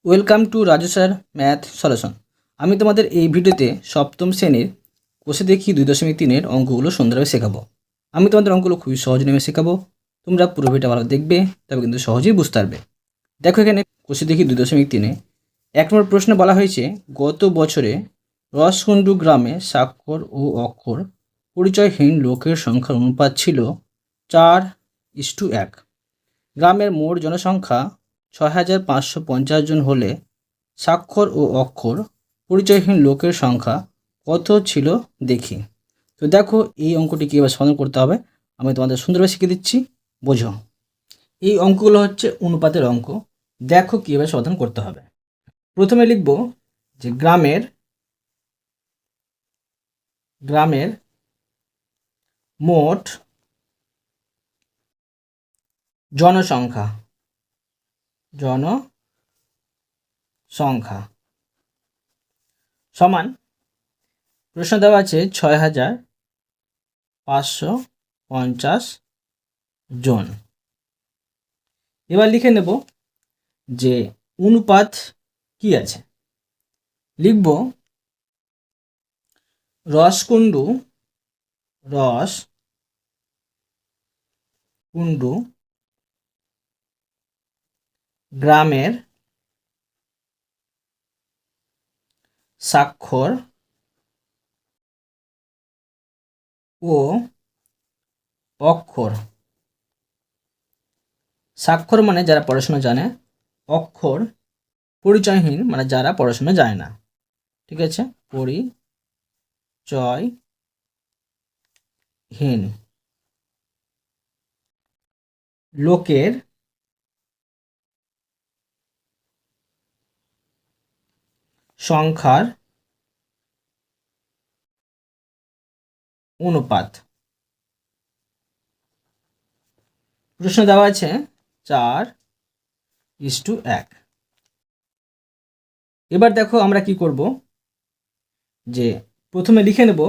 Welcome to Raju sir math solution. আমি তোমাদের এই ভিডিওতে সপ্তম শ্রেণীর কোষে দেখি 2.3-এর অঙ্কগুলো সুন্দরভাবে শেখাবো। আমি তোমাদের অঙ্কগুলো খুবই সহজ নিয়মে শেখাবো। তোমরা পুরো ভিডিওটা ভালো দেখবে, তবে কিন্তু সহজেই বুঝতে পারবে। দেখো এখানে কোষে দেখি 2.3-এ 1 নম্বর প্রশ্নে বলা হয়েছে, গত বছরে রসকুন্ডু গ্রামে স্বাক্ষর ও অক্ষর পরিচয়হীন লোকের সংখ্যার অনুপাত ছিল 4:1। গ্রামের মোট জনসংখ্যা 6,550 জন হলে স্বাক্ষর ও অক্ষর পরিচয়হীন লোকের সংখ্যা কত ছিল দেখি। তো দেখো এই অঙ্কটি কীভাবে সমাধান করতে হবে আমি তোমাদের সুন্দরভাবে শিখিয়ে দিচ্ছি, বোঝো। এই অঙ্কগুলো হচ্ছে অনুপাতের অঙ্ক। দেখো কীভাবে সমাধান করতে হবে। প্রথমে লিখব যে গ্রামের মোট জনসংখ্যা সমান, প্রশ্ন দেওয়া আছে 6,550 জন। এবার লিখে নেব যে অনুপাত কি আছে। লিখব রসকুন্ডু গ্রামের স্বাক্ষর ও অক্ষর। স্বাক্ষর মানে যারা পড়াশোনা জানে, অক্ষর পরিচয়হীন মানে যারা পড়াশোনা জানে না। ঠিক আছে, পরিচয়হীন লোকের সংখ্যার অনুপাত। প্রশ্ন দেওয়া আছে 4:1। এবার দেখো আমরা কি করব, যে প্রথমে লিখে নেব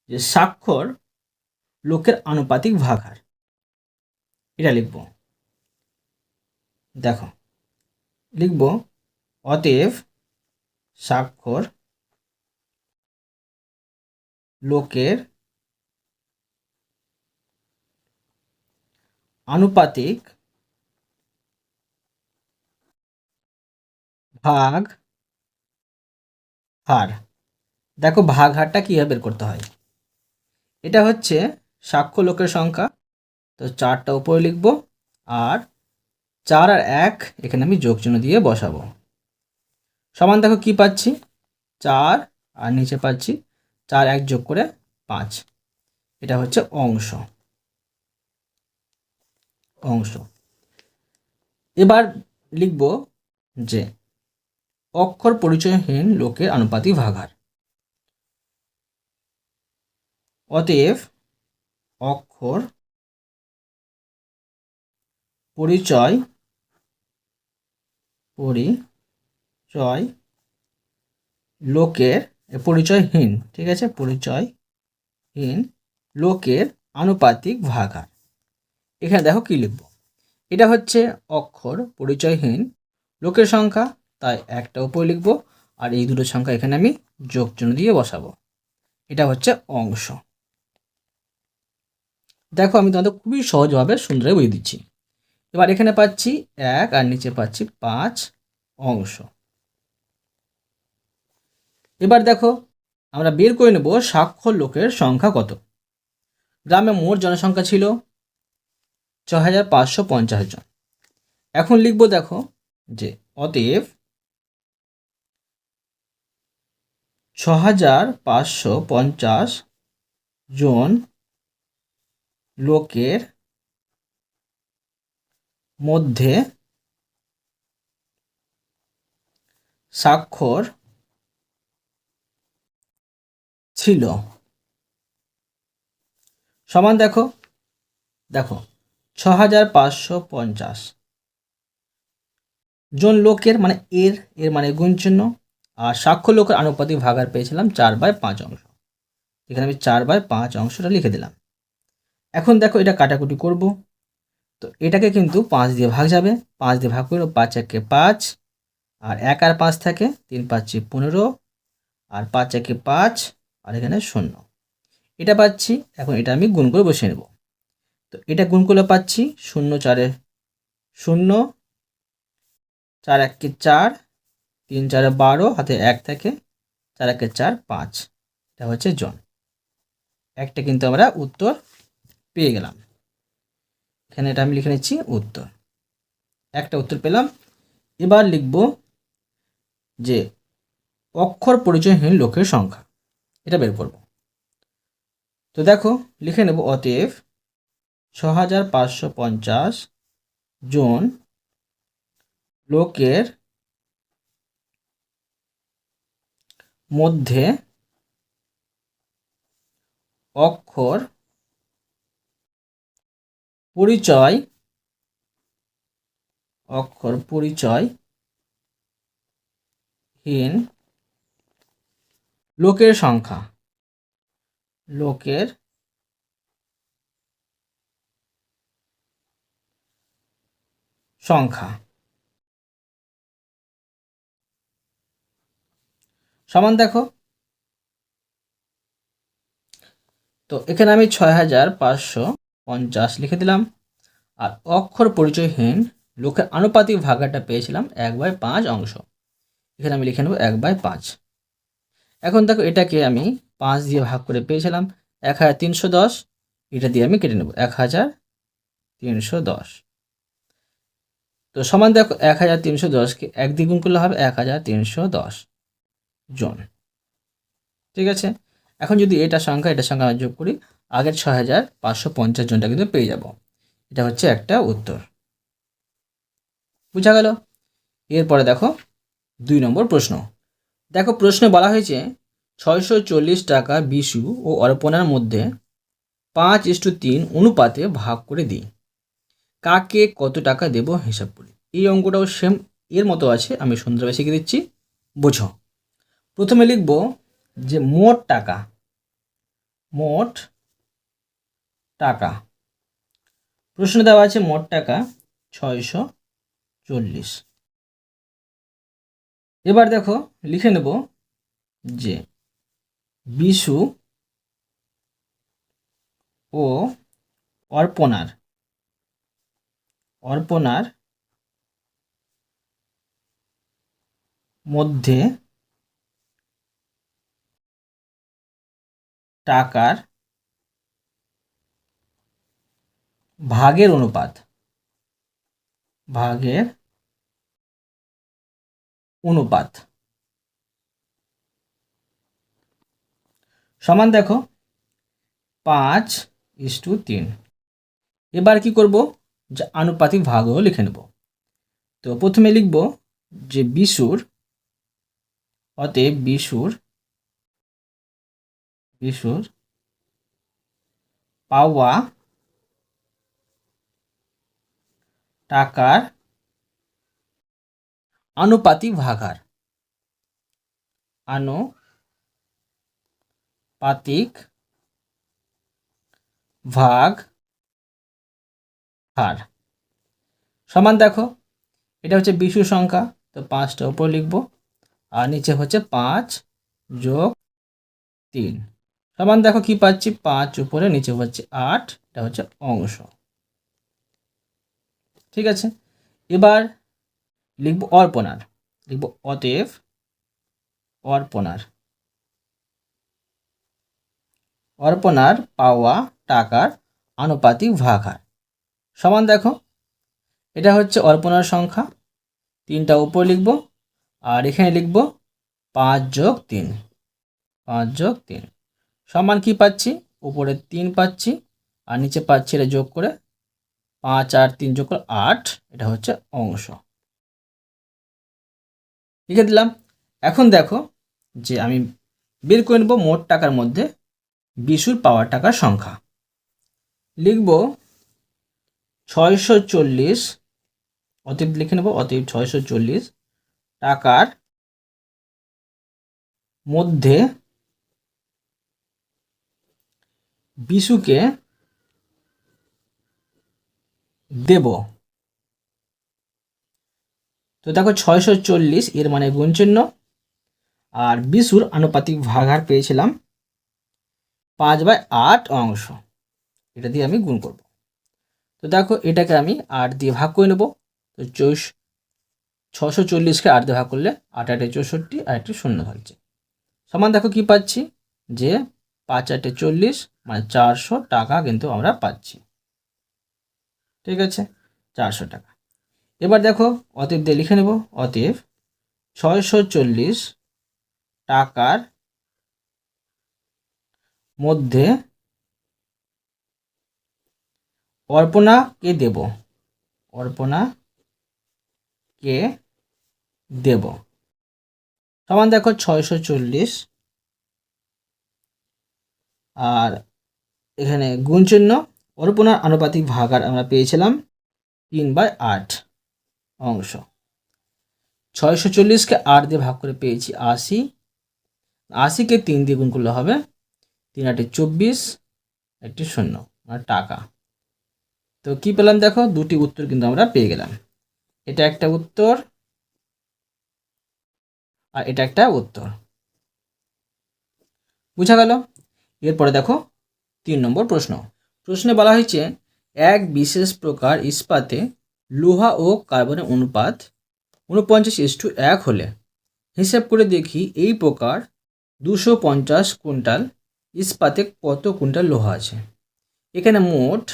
যে স্বাক্ষর লোকের আনুপাতিক ভাগ হার, এটা লিখব। দেখো লিখব অতএব স্বাক্ষর লোকের আনুপাতিক ভাগ হার। দেখো ভাগ হারটা কীভাবে বের করতে হয়। এটা হচ্ছে স্বাক্ষর লোকের সংখ্যা, তো 4টা উপরে লিখব, আর 4 আর 1 এখানে আমি যোগ চিহ্ন দিয়ে বসাবো। সমান দেখো কি পাচ্ছি, 4 আর নিচে পাচ্ছি 4, 1 যোগ করে 5। এটা হচ্ছে অংশ। এবার লিখব যে অক্ষর পরিচয়হীন লোকের আনুপাতিক ভাগ হার। অতএব অক্ষর লোকের পরিচয়হীন, ঠিক আছে, পরিচয়হীন লোকের আনুপাতিক ভাগ হার। এখানে দেখো কি লিখব, এটা হচ্ছে অক্ষর পরিচয়হীন লোকের সংখ্যা, তাই একটা উপরে লিখব, আর এই দুটো সংখ্যা এখানে আমি যোগ চিহ্ন দিয়ে বসাবো। এটা হচ্ছে অংশ। দেখো আমি তোমাদের খুবই সহজভাবে সুন্দরভাবে বুঝিয়ে দিচ্ছি। এবার এখানে পাচ্ছি 1 আর নিচে পাচ্ছি 5 অংশ। এবার দেখো আমরা বের করে নেব স্বাক্ষর লোকের সংখ্যা কত। গ্রামে মোট জনসংখ্যা ছিল 6,550 জন। এখন লিখব দেখো যে অতএব 6,550 জন লোকের মধ্যে স্বাক্ষর ছিল। সমান দেখো 6,550 জন লোকের মানে এর মানে গুণ চিহ্ন, আর স্বাক্ষর লোকের আনুপাতিক ভাগার পেয়েছিলাম 4/5 অংশ। এখানে আমি 4/5 অংশটা লিখে দিলাম। এখন দেখো এটা কাটাকুটি করব। তো এটাকে কিন্তু 5 দিয়ে ভাগ যাবে, 5 দিয়ে ভাগ করলে 5 একে 5, আর 1 আর 5 থাকে, 3 5 15, আর 5 একে 5, আর এখানে 0 এটা পাচ্ছি। এখন এটা আমি গুণ করে বসিয়ে নেব। তো এটা গুণ করলে পাচ্ছি 0 4 0, 4 একে 4, 3 4 12, হাতে 1 থাকে, 4 একে 4 5, এটা হচ্ছে জন। একটা কিন্তু আমরা উত্তর পেয়ে গেলাম। এখানে এটা আমি লিখে নিচ্ছি উত্তর, একটা উত্তর পেলাম। এবার লিখব যে অক্ষর পরিচয়হীন লোকের সংখ্যা, এটা বের করব। তো দেখো লিখে নেব, অতএব 6550 জন লোকের মধ্যে অক্ষর পরিচয়হীন লোকের সংখ্যা, সমান দেখো। তো এখানে আমি 6550 লিখে দিলাম, আর অক্ষর পরিচয়হীন লোকের আনুপাতিক ভাগাটা পেয়েছিলাম 1/5 অংশ, এখানে আমি লিখে নেব 1/5। এখন দেখো এটাকে আমি 5 দিয়ে ভাগ করে পেয়েছিলাম 1310, এটা দিয়ে আমি কেটে নেব 1310। তো সমান দেখো 1310কে 1 দিয়ে গুণ করলে হবে 1310 জন। ঠিক আছে, এখন যদি এটার সংখ্যা আমরা যোগ করি, আগের 6550 জনটা কিন্তু পেয়ে যাব। এটা হচ্ছে একটা উত্তর, বুঝা গেল। এরপরে দেখো 2 নম্বর প্রশ্ন। দেখো প্রশ্নে বলা হয়েছে 640 টাকা বিশু ও অর্পণার মধ্যে 5:3 অনুপাতে ভাগ করে দিই, কাকে কত টাকা দেব হিসাব করি। এই অঙ্কটাও সেম এর মতো আছে, আমি সুন্দরভাবে শিখে দিচ্ছি, বোঝো। প্রথমে লিখব যে মোট টাকা, প্রশ্ন দেওয়া আছে মোট টাকা 640। এবার দেখো লিখে নেব যে বিশু ও অর্পণার মধ্যে টাকার ভাগের অনুপাত সমান দেখো 5:3। এবার কি করব, যে আনুপাতিক ভাগও লিখে নেব। তো প্রথমে লিখব যে বিশুর, অতএব বিশুর পাওয়া টাকার আনুপাতিক ভাগার, হার সমান দেখো এটা হচ্ছে বিশুর সংখ্যা, তো 5টা উপর লিখব, আর নিচে হচ্ছে 5 যোগ 3 সমান দেখো কি পাচ্ছি, 5 উপরে নিচে হচ্ছে 8, এটা হচ্ছে অংশ। ঠিক আছে, এবার লিখব অর্পণার, লিখব অতএব অর্পণার পাওয়া টাকার আনুপাতিক ভাগার সমান দেখো এটা হচ্ছে অর্পণার সংখ্যা, 3টা উপর লিখব, আর এখানে লিখব 5 যোগ 3 সমান কি পাচ্ছি, উপরে 3 পাচ্ছি, আর নিচে পাচ্ছি এটা যোগ করে 5 আর 3 যোগ করে 8, এটা হচ্ছে অংশ, লিখে দিলাম। এখন দেখো যে আমি বের করে নেব মোট টাকার মধ্যে বিশুর পাওয়া টাকার সংখ্যা। লিখব 640, অতএব লিখে নেব, অতএব 640 টাকার মধ্যে বিশুকে দেব। তো দেখো 640 এর মানে গুণ চিহ্ন, আর বিশুর আনুপাতিক ভাগাহার পেয়েছিলাম 5/8 অংশ, এটা দিয়ে আমি গুণ করব। তো দেখো এটাকে আমি 8 দিয়ে ভাগ করে নেব। তো 640কে 8 দিয়ে ভাগ করলে 8 8 64 আর একটি শূন্য থাকছে। সমান দেখো কি পাচ্ছি, যে 5 8 40 মানে 400 টাকা কিন্তু আমরা পাচ্ছি। ঠিক আছে, 400 টাকা। এবার দেখো অতএব দিয়ে লিখে নেব, অতএব 640 টাকার মধ্যে অর্পণাকে দেব, অর্পণাকে দেব। সমান দেখো 640 আর এখানে গুণ চিহ্ন, অর্পণার আনুপাতিক ভাগাহার আমরা পেয়েছিলাম 3/8 অংশ। 640কে 8 দিয়ে ভাগ করে পেয়েছি 80, 80কে 3 দিয়ে গুণ করলে হবে 3 8 24 একটি শূন্য, মানে টাকা। তো কি পেলাম দেখো, দুটি উত্তর কিন্তু আমরা পেয়ে গেলাম। এটা একটা উত্তর আর এটা একটা উত্তর, বুঝা গেল। এরপরে দেখো 3 নম্বর প্রশ্ন। প্রশ্নে বলা হয়েছে এক বিশেষ প্রকার ইস্পাতে লোহা ও কার্বনের অনুপাত 49:1 হলে হিসাব করে দেখি এই প্রকার 250 কুইন্টাল ইস্পাতে কত কুইন্টাল লোহা আছে। এখানে মোট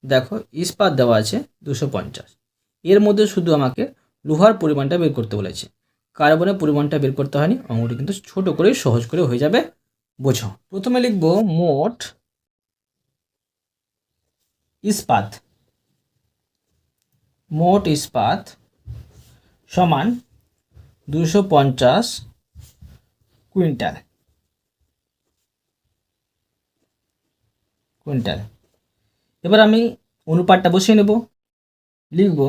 দেখো ইস্পাত দেওয়া আছে 250, এর মধ্যে শুধু আমাকে লোহার পরিমাণটা বের করতে বলেছে, কার্বনের পরিমাণটা বের করতে হয়নি। অঙ্কটি কিন্তু ছোট করে সহজ করে হয়ে যাবে, বোঝো। প্রথমে লিখব মোট ইস্পাত, মোট ইস্পাত সমান 250 কুইন্টাল, কুইন্টাল। এবার আমি অনুপাতটা বসিয়ে নেব, লিখব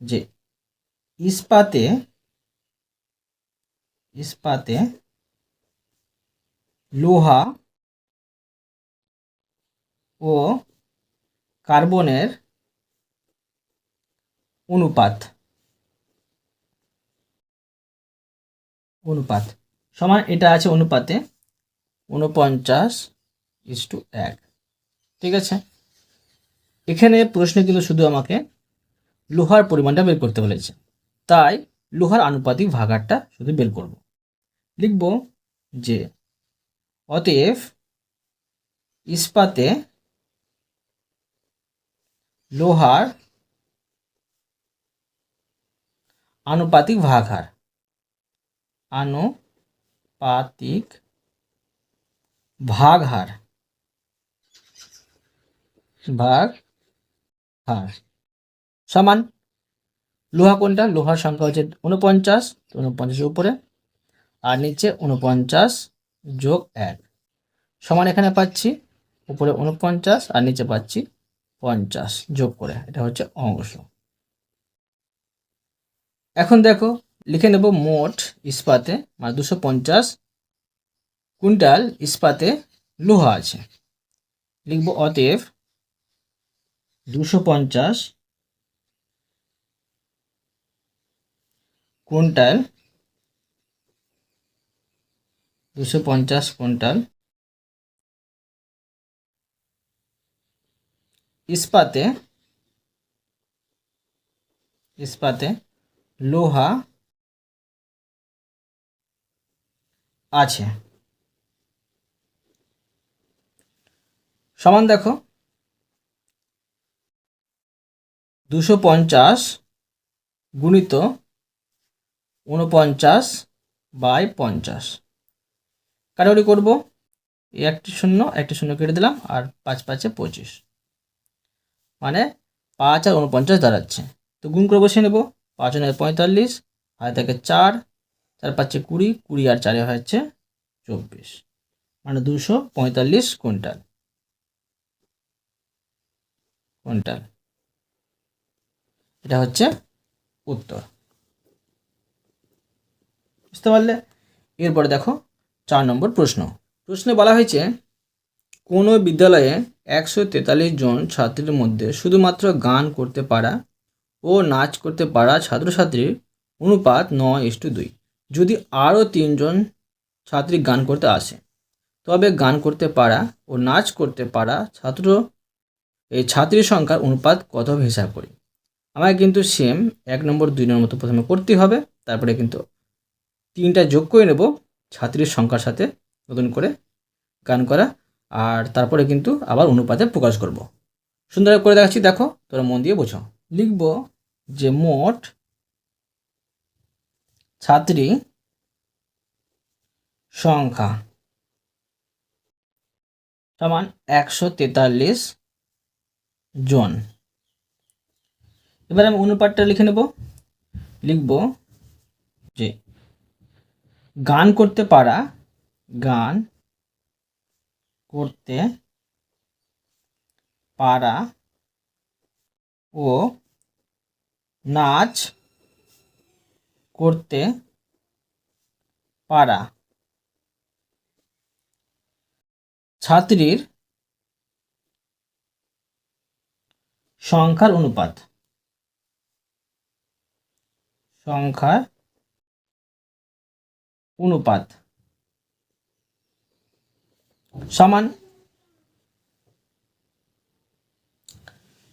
যে ইস্পাতে, ইস্পাতে লোহা ও কার্বনের অনুপাত, অনুপাত সমান এটা আছে অনুপাতে 49:1। ঠিক আছে, এখানে প্রশ্নে কিন্তু শুধু আমাকে লোহার পরিমাণটা বের করতে বলেছে, তাই লোহার আনুপাতিক ভাগাহারটা শুধু বের করব। লিখব যে অতএব ইস্পাতে লোহার আনুপাতিক ভাগহার, আনুপাতিক ভাগহার, ভাগহার সমান লোহা কোনটা, লোহার সংখ্যা হচ্ছে 49, তো 49-এর উপরে আর নিচে 49 যোগ 1 সমান এখানে পাচ্ছি উপরে 49 আর নিচে পাচ্ছি 50 যোগ করে, এটা হচ্ছে অংশ। এখন দেখো লিখে নেব মোট ইস্পাতে মানে 250 কুইন্টাল ইস্পাতে লোহা আছে। লিখব অতএব 250 কুইন্টাল, 250 কুইন্টাল ইস্পাতে, ইস্পাতে লোহা আছে। সমান দেখো 250 গুণিত 49/50 কাটাকুটি করব, একটি শূন্য একটি শূন্য কেটে দিলাম আর 5 5 25 মানে 5 আর 49 দাঁড়াচ্ছে। তো গুণ করে বসিয়ে নেব, 5 9 45 আর থেকে 4 4 5 20, 20 আর 4 হচ্ছে 24 মানে 245 কুইন্টাল, কুইন্টাল। এটা হচ্ছে উত্তর, বুঝতে পারলে। এরপরে দেখো 4 নম্বর প্রশ্ন। প্রশ্নে বলা হয়েছে কোনো বিদ্যালয়ে 143 জন ছাত্রীর মধ্যে শুধুমাত্র গান করতে পারা ও নাচ করতে পারা ছাত্রছাত্রীর অনুপাত 9:2। যদি আরও 3 জন ছাত্রী গান করতে আসে, তবে গান করতে পারা ও নাচ করতে পারা ছাত্রীর সংখ্যার অনুপাত কত হবে হিসাব করি। আমাকে কিন্তু সেম 1 নম্বর 2 নম্বর মতো প্রথমে করতেই হবে, তারপরে কিন্তু 3টা যোগ করে নেব ছাত্রীর সংখ্যার সাথে নতুন করে গান করা, আর তারপরে কিন্তু আবার অনুপাতে প্রকাশ করব। সুন্দর করে দেখাচ্ছি, দেখো তোরা মন দিয়ে বোঝো। লিখব যে মোট ছাত্রী সংখ্যা সমান 143 জন। এবার আমি অনুপাতটা লিখে নেব। লিখব যে গান করতে পারা ও নাচ করতে পারা ছাত্রীর সংখ্যার অনুপাত সমান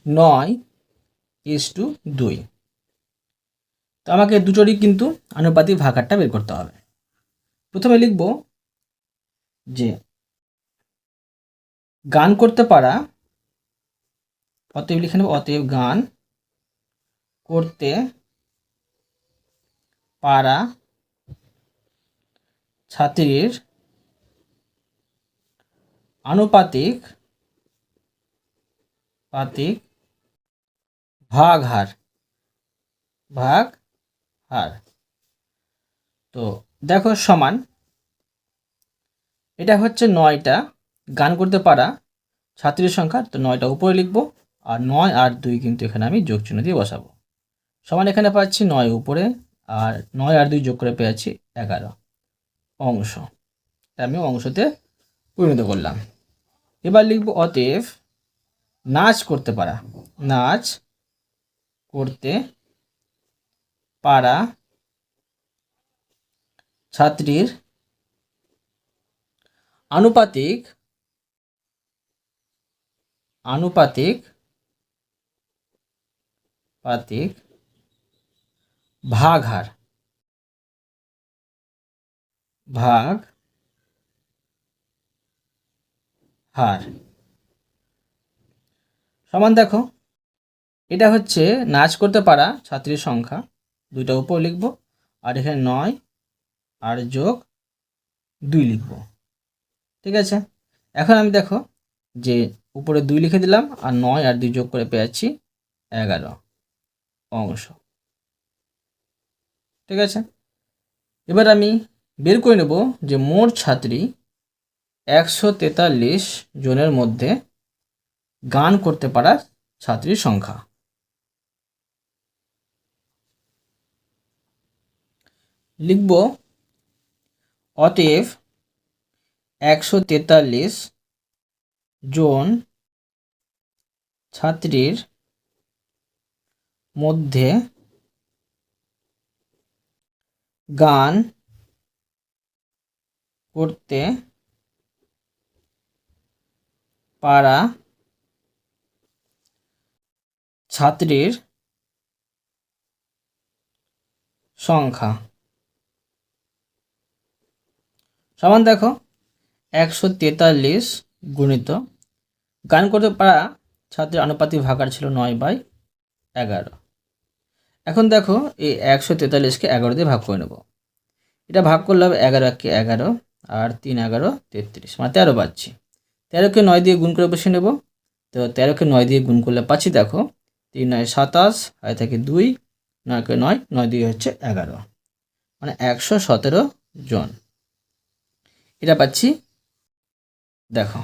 9:2। তো আমাকে দুটোরই কিন্তু আনুপাতিক ভাগারটা বের করতে হবে। প্রথমে লিখব যে গান করতে পারা, অতএব লিখে নেব অতএব গান করতে পারা ছাত্রীর আনুপাতিক ভাগহার। তো দেখো সমান, এটা হচ্ছে 9টা গান করতে পারা ছাত্রীর সংখ্যা, তো 9টা উপরে লিখব, আর 9 আর 2 কিন্তু এখানে আমি যোগ চিহ্ন দিয়ে বসাবো। সমান এখানে পাচ্ছি 9 উপরে, আর 9 আর 2 যোগ করে পেয়েছি 11 অংশ। আমি অংশতে পরিণত করলাম। এবার লিখব অতএব নাচ করতে পারা ছাত্রীর আনুপাতিক ভাগহার সমান দেখো, এটা হচ্ছে নাচ করতে পারা ছাত্রীর সংখ্যা, 2টা উপর লিখব, আর এখানে 9 আর যোগ 2 লিখব। ঠিক আছে, এখন আমি দেখো যে উপরে 2 লিখে দিলাম, আর 9 আর 2 যোগ করে পেয়েছি 11 অংশ। ঠিক আছে, এবার আমি বের করে নেব যে মোট ছাত্রী 143 জনের মধ্যে গান করতে পারা ছাত্রীর সংখ্যা। লিখব অতএব 143 জন ছাত্রীর মধ্যে গান করতে পারা ছাত্রীর সংখ্যা সমান দেখো 143 গুণিত গান করতে পারা ছাত্রীর আনুপাতিক ভাগার ছিল 9/11। এখন দেখো এই 143কে 11 দিয়ে ভাগ করে নেব। এটা ভাগ করলে হবে 11 × 11, আর 3 × 11 33, মানে 13 পাচ্ছি। 13কে 9 দিয়ে গুণ করে বসে নেব। তো 13কে 9 দিয়ে গুণ করলে পাচ্ছি দেখো 3 × 9 = 27, আর থেকে 2, 9 × 9, 9 দিয়ে হচ্ছে 11, মানে 117 জন। এটা পাচ্ছি দেখো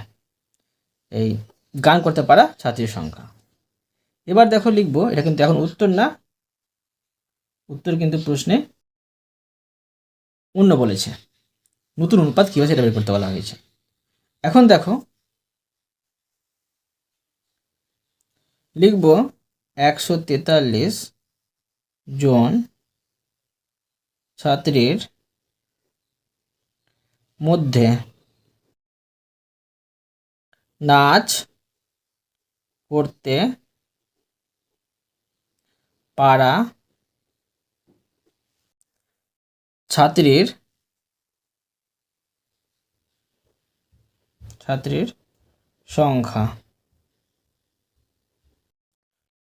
এই গান করতে পারা ছাত্রীর সংখ্যা। এবার দেখো লিখবো, এটা কিন্তু এখন উত্তর না, উত্তর কিন্তু প্রশ্নে অন্য বলেছে, নতুন অনুপাত কী হয়েছে এটা বের করতে বলা হয়েছে। এখন দেখো লিখব 143 জন ছাত্রীর মধ্যে নাচ করতে পারা ছাত্রীর সংখ্যা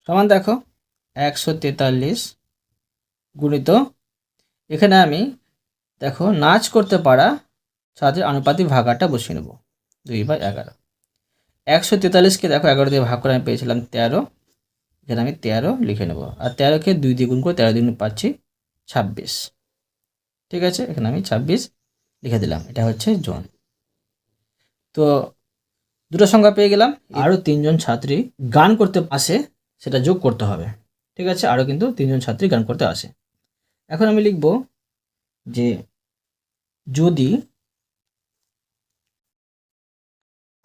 সমান দেখো 143 গুণিত, এখানে আমি দেখো নাচ করতে পারা ছাত্রের আনুপাতিক ভাগাটা বসিয়ে নেব 2/11। 143কে দেখো 11 দিয়ে ভাগ করে আমি পেয়েছিলাম 13, এখানে আমি 13 লিখে নেব। আর 13কে 2 দিয়ে গুণ করে 13 দিয়ে পাচ্ছি 26। ঠিক আছে, এখানে আমি 26 লিখে দিলাম। এটা হচ্ছে জন। তো দুটো সংখ্যা পেয়ে গেলাম। আরও 3 জন ছাত্রী গান করতে আসে, সেটা যোগ করতে হবে। ঠিক আছে, আরও কিন্তু 3 জন ছাত্রী গান করতে আসে। এখন আমি লিখব যে যদি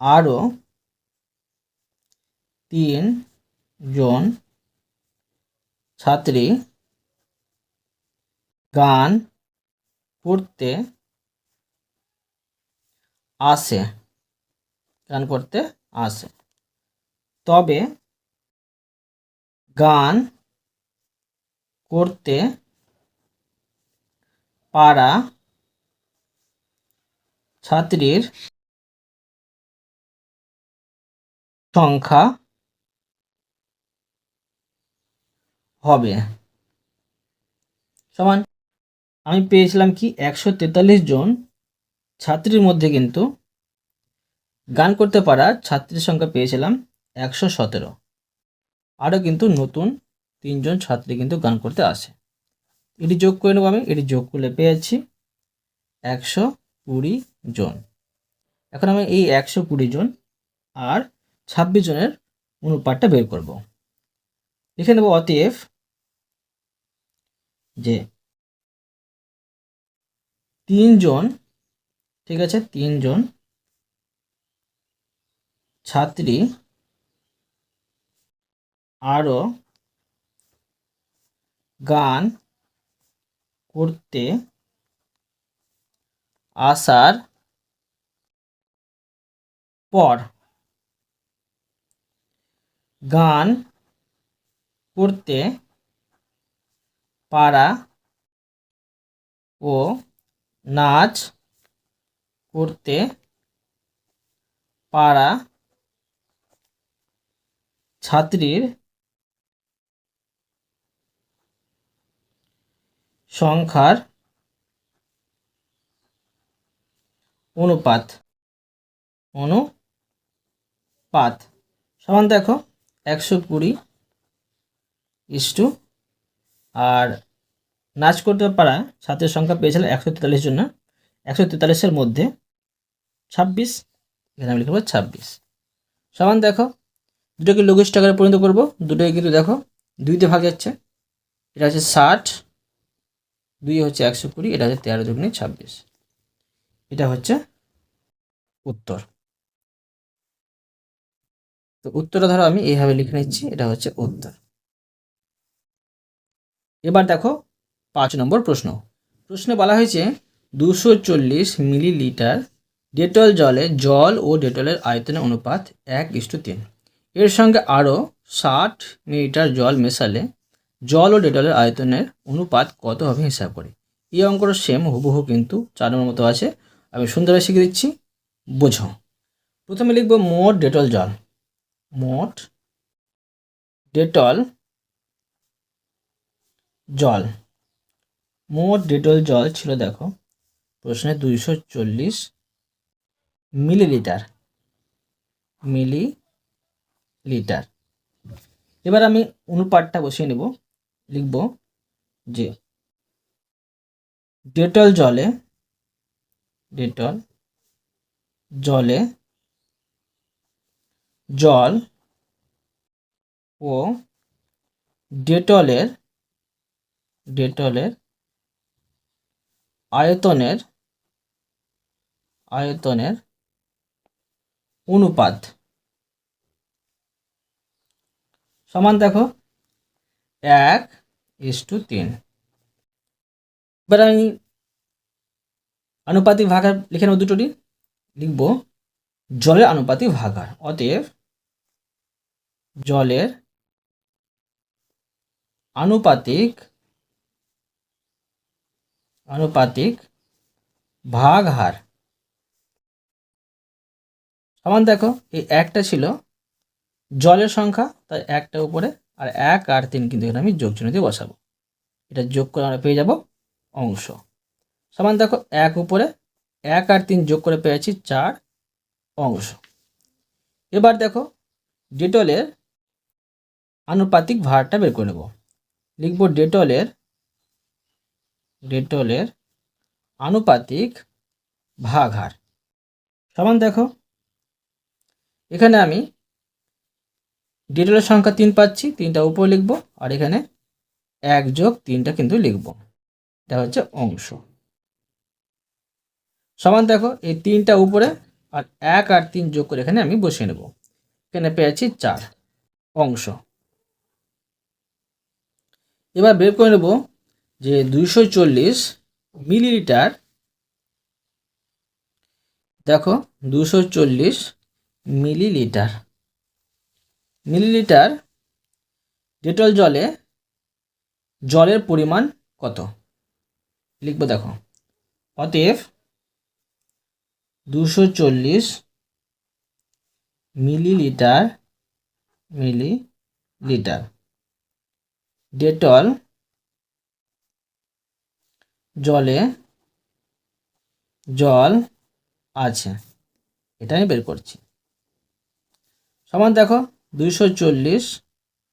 আরও 3 জন ছাত্রী গান করতে আসে তবে গান করতে পারা ছাত্রীর সংখ্যা হবে সমান, আমি পেয়েছিলাম কি 143 জন ছাত্রীর মধ্যে কিন্তু গান করতে পারা ছাত্রীর সংখ্যা পেয়েছিলাম 117। আরও কিন্তু নতুন 3 জন ছাত্রী কিন্তু গান করতে আসে। এটি যোগ করে নেব, আমি এটি যোগ করলে পেয়েছি 120 জন। এখন আমি এই 120 জন আর 26 জনের অনুপাতটা বের করব। লিখে নেব অতএব যে 3 জন, ঠিক আছে, 3 জন ছাত্রী আরও গান করতে আসার পর গান করতে পারা ও নাচ করতে পারা ছাত্রীর সংখ্যার অনুপাত সমান দেখো 120 আর নাচ করতে পারা ছাত্রের সংখ্যা পেয়েছিলাম 143 জন, 143-এর মধ্যে 26, এখানে আমি লিখব 26 সমান দেখো দুটোকে লঘিষ্ঠ আকারে পরিণত করব। দুটোকে কিন্তু দেখো 2 দিয়ে ভাগ যাচ্ছে, এটা হচ্ছে 60, 2 হচ্ছে 120, এটা হচ্ছে 13 দুগুণে 26। এটা হচ্ছে উত্তর। তো উত্তরটা ধরো আমি এইভাবে লিখে নিচ্ছি, এটা হচ্ছে উত্তর। এবার দেখো 5 নম্বর প্রশ্নে বলা হয়েছে 240 মিলিলিটার ডেটল জলে জল ও ডেটলের আয়তনের অনুপাত 1:3। এর সঙ্গে আরও 60 মিলিলিটার জল মেশালে জল ও ডেটলের আয়তনের অনুপাত কত হবে হিসাব করে। এই অঙ্কটা সেম হুবহু কিন্তু 4 নম্বর মতো আছে, আমি সুন্দরভাবে শিখে দিচ্ছি, বোঝো। প্রথমে লিখব মোট ডেটল জল, মোট ডেটল জল ছিল দেখো প্রশ্নে 240 মিলিলিটার। এবার আমি অনুপাতটা বসিয়ে নেব, লিখব যে ডেটল জলে জল ও ডেটলের আয়তনের অনুপাত সমান দেখো 1:3। এবার আমি আনুপাতিক ভাগার লিখে নেব দুটোরই। লিখব জলের আনুপাতিক ভাগার। অতএব জলের আনুপাতিক ভাগহার সমান দেখো এই একটা ছিল জলের সংখ্যা, তাই একটা উপরে, আর 1 আর 3 কিন্তু এখানে আমি যোগ চিহ্ন দিয়ে বসাবো। এটা যোগ করে আমরা পেয়ে যাব অংশ। সমান দেখো 1 উপরে 1 আর 3 যোগ করে পেয়েছি 4 অংশ। এবার দেখো ডেটলের আনুপাতিক ভারটা বের করে নেব। লিখব ডেটলের আনুপাতিক ভাগহার সমান দেখো এখানে আমি ডেটলের সংখ্যা 3 পাচ্ছি, 3টা উপরে লিখব, আর এখানে 1 যোগ 3টা কিন্তু লিখব। এটা হচ্ছে অংশ। সমান দেখো এই 3টা উপরে আর 1 আর 3 যোগ করে এখানে আমি বসিয়ে নেব। এখানে পেয়েছি 4 অংশ। এবার বের করে নেব যে 240 মিলিলিটার, দেখো 240 মিলিলিটার ডেটল জলের পরিমাণ কত লিখব দেখো। অতএব 240 মিলিলিটার ডেটল জল আছে, এটা আমি বের করছি। সমান দেখো 240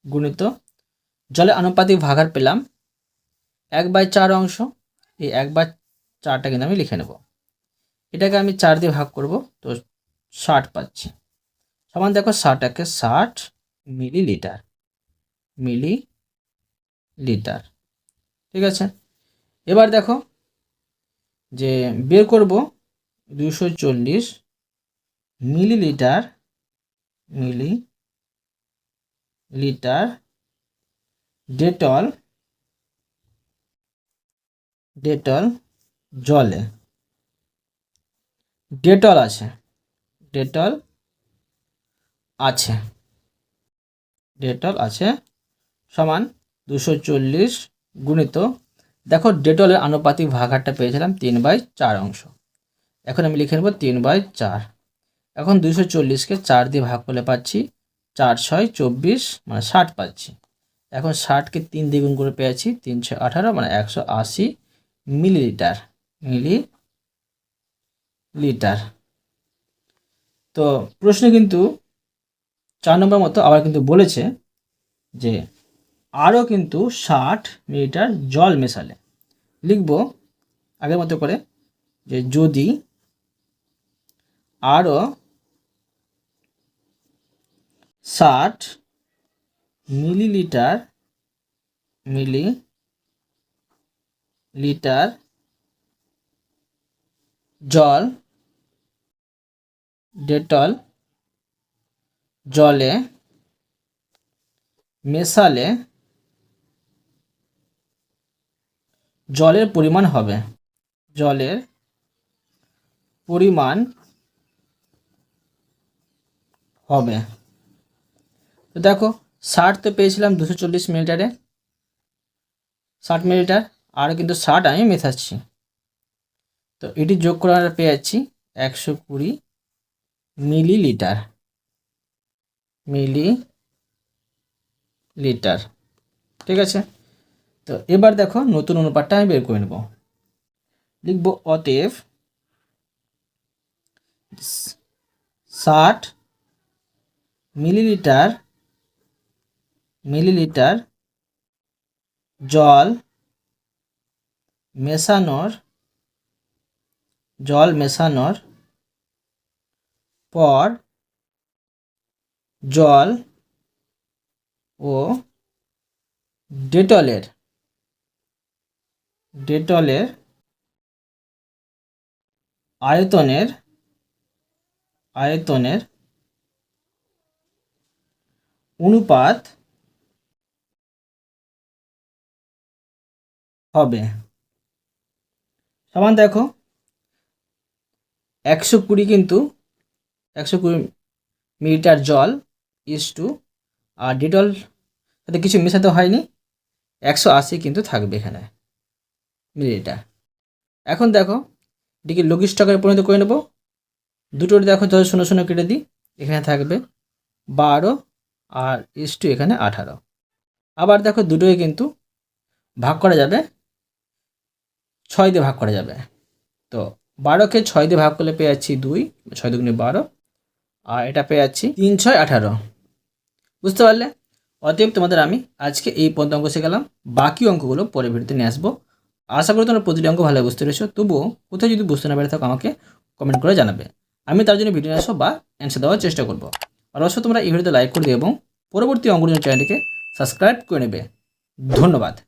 গুণিত জলের আনুপাতিক ভাগার পেলাম 1/4 অংশ। এই 1/4টা কিন্তু আমি লিখে নেব। এটাকে আমি 4 দিয়ে ভাগ করব, তো 60 পাচ্ছি। সমান দেখো 60টাকে 60 মিলিলিটার। ঠিক আছে। এবার দেখো যে বের করব 240 মিলিলিটার ডেটল জলে ডেটল আছে সমান 240 গুণিত, দেখো ডেটলের আনুপাতিক ভাগহারটা পেয়েছিলাম 3/4 অংশ। এখন আমি লিখে নেব 3/4। এখন 240কে 4 দিয়ে ভাগ করলে পাচ্ছি 4 6 24, মানে 60 পাচ্ছি। এখন 60কে 3 দিয়ে গুণ করে পেয়েছি 3 6 18, মানে 180 মিলিলিটার। তো প্রশ্নে কিন্তু 4 নম্বর মতো আবার কিন্তু বলেছে যে আরও কিন্তু 60 মিলিলিটার জল মেশালে। লিখব আগের মতো করে যে যদি আরও 60 মিলিলিটার জল ডেটল জলে মেশালে জলের পরিমাণ হবে তো দেখো 60 তো পেয়েছিলাম 240 মিলিলিটারে, 60 মিলিলিটার, আর কিন্তু 60 আমি মেশাচ্ছি, তো এটি যোগ করে আমরা পেয়ে যাচ্ছি 120 মিলিলিটার। ঠিক আছে। তো এবার দেখো নতুন অনুপাতটা আমি বের করে নেব। লিখব অতএব 60 মিলিলিটার জল মেশানোর পর জল ও ডেটলের আয়তনের অনুপাত হবে। সমান দেখো 120 কিন্তু 120 মিলিলিটার জল ইস টু, আর ডিটল সাথে কিছু মেশাতে হয়নি, 180 কিন্তু থাকবে এখানে মিলিলিটার। এখন দেখো এটিকে লঘিষ্ঠ আকারে পরিণত করে নেব। দুটোর দেখো 0.0 কেটে দিই, এখানে থাকবে 12 আর ইস টু এখানে 18। আবার দেখো দুটোই কিন্তু ভাগ করা যাবে, 6 দিয়ে ভাগ করা যাবে। তো 12কে 6 দিয়ে ভাগ করলে পেয়ে যাচ্ছি 2, 6 দুগুণে 12, আর এটা পেয়ে যাচ্ছি 3 6 18। বুঝতে পারলে? অতএব তোমাদের আমি আজকে এই পর্যন্ত অঙ্ক শেখালাম, বাকি অঙ্কগুলো পরের ভিডিওতে নিয়ে আসবো। আশা করি তোমরা প্রতিটি অঙ্ক ভালো বুঝতে পেরেছো। তবুও কোথাও যদি বুঝতে না পেরে থাকো আমাকে কমেন্ট করে জানাবে, আমি তার জন্য ভিডিও নিয়ে আসবো বা অ্যান্সার দেওয়ার চেষ্টা করবো। আর অবশ্যই তোমরা এই ভিডিওতে লাইক করে দিও এবং পরবর্তী অঙ্কগুলোর চ্যানেলটিকে সাবস্ক্রাইব করে নেবে। ধন্যবাদ।